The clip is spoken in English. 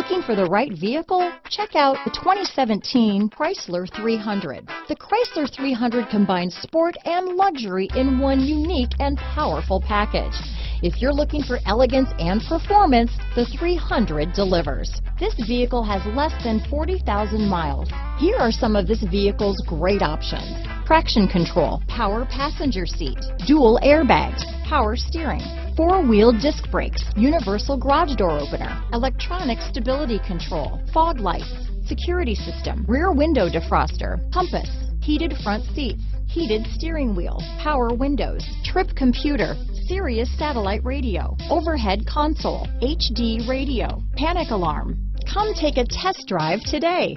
Looking for the right vehicle? Check out the 2017 Chrysler 300. The Chrysler 300 combines sport and luxury in one unique and powerful package. If you're looking for elegance and performance, the 300 delivers. This vehicle has less than 40,000 miles. Here are some of this vehicle's great options: traction control, power passenger seat, dual airbags, power steering, four-wheel disc brakes, universal garage door opener, electronic stability control, fog lights, security system, rear window defroster, compass, heated front seats, heated steering wheel, power windows, trip computer, Sirius satellite radio, overhead console, HD radio, panic alarm. Come take a test drive today.